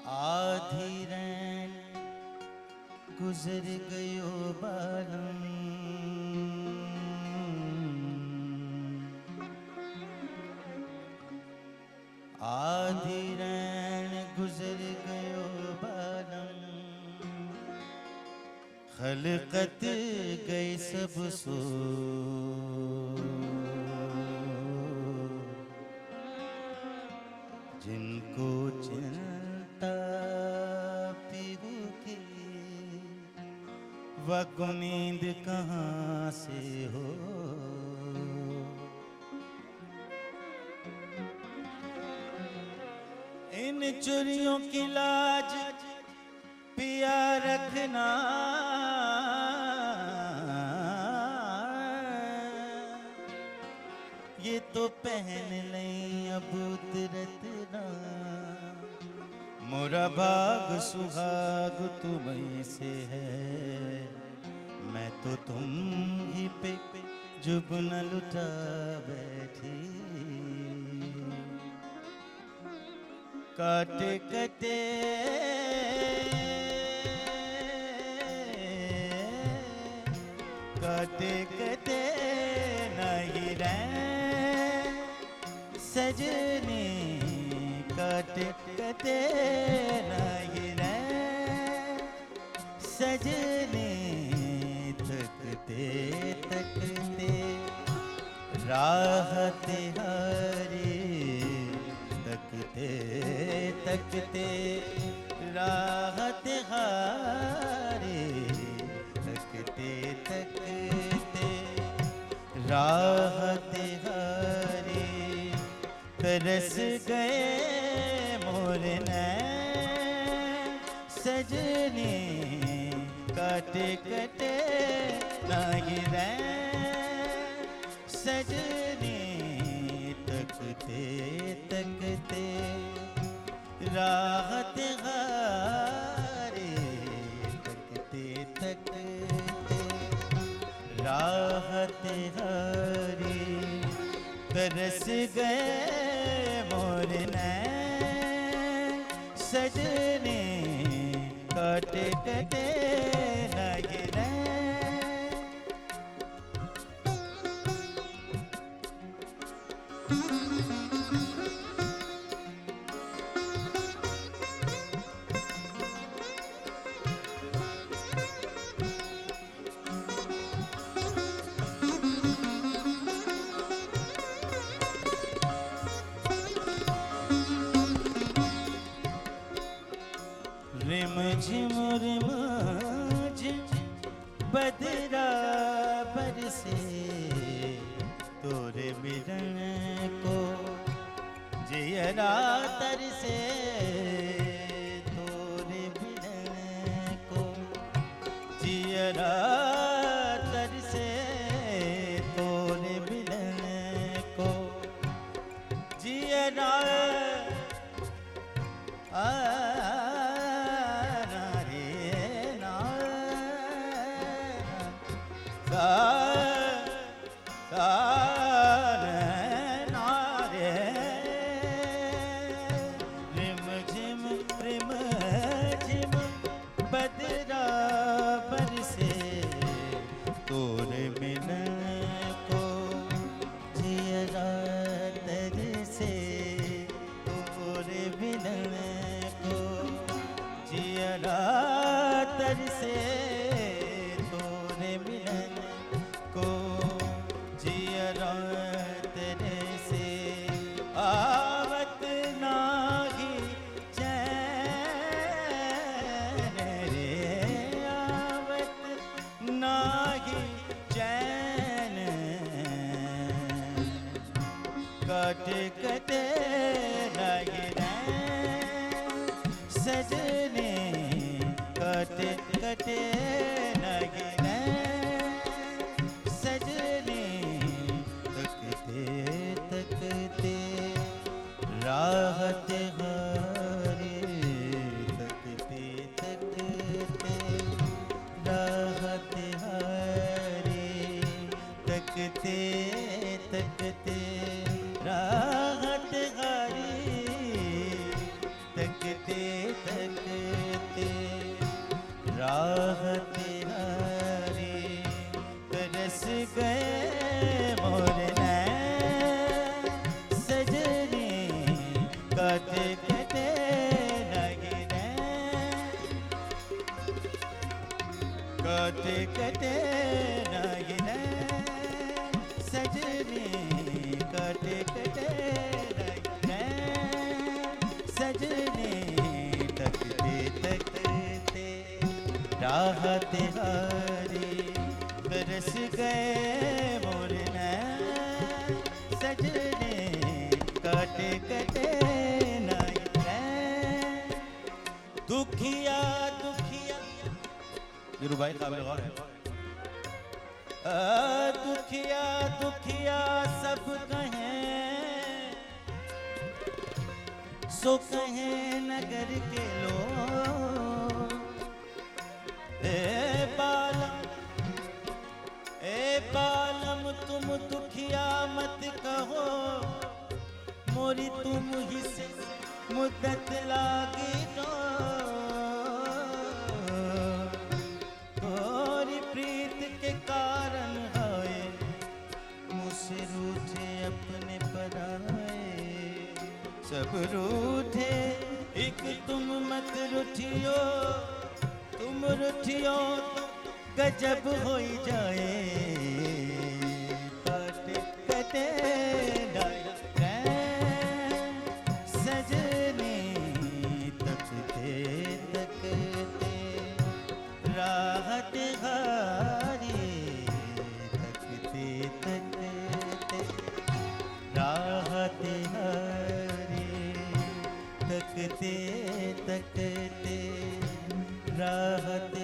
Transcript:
आधी रैन गुजर गयो बालम, आधी रैन गुजर गयो बालम, खलकत गई सब सो, जिनको चिंता पिहू की वह नींद कहाँ से हो। इन चुरियों की लाज पिया रखना, ये तो पहन लें अब रत्ना, मोरा भाग सुहाग तुम्हीं से है, मैं तो तुम ही पे जुबन लुटा बैठी। काटे कटे काटे कटे नहीं रैन सजनी, काटे कटे नहीं रैन सजनी, तकते तकते राह तिहारी, तकते तकते राह तिहारी, तकते तकते राह तिहारी, तरस गए मोर नैन सजनी, काटे कटे नहीं रैन सजनी, तकते तकते राह तिहारी, तकते तकते राह तिहारी, तरस गए मोर नैन सजनी, काटे कटे नहीं रैन। रिम झिम बदरा बरसे, तोरे मिलन को जियरा तरसे, तोरे मिलन को जियरा तरसे, तोरे मिलन को जियरा रिम झिम बदरा बरसे, जियरा तरसे तोरे मिलन को, जियरा तरसे आवत नाही चैन रे, आवत नाही चैन, कट कटे लगे सजने, कट कटे लगे सजने, तकते तकते राहत हारे, तकते तकते राहत हारे, तकते तकते राहत हारी, तकते तकते राहत हारी, तरस गए मोर नैन सजने, कट कटे लगे कट कटे लगे सजने, कट कटे लगे सजने, तकते तकते राहत हारी, तरस गए मोर नैन सजने, कट कटे नैन। दुखिया दुखिया, वीरू भाई काबिल गौर है। दुखिया दुखिया सब कहें, सो कहें नगर के लोग, ए बालम तुम दुखिया मत कहो, मोरी तुम ही से मुद्दत लागी तो, गोरी प्रीत के कारण होए, मुझसे रूठे अपने पराए, सब रूठे एक तुम मत रूठियो, तुम रूठियो तो गजब हो जाए, कट कटे सजने, तकते तकते राहत हारी, तकते तकते राहत हारी, तकते तकते राहत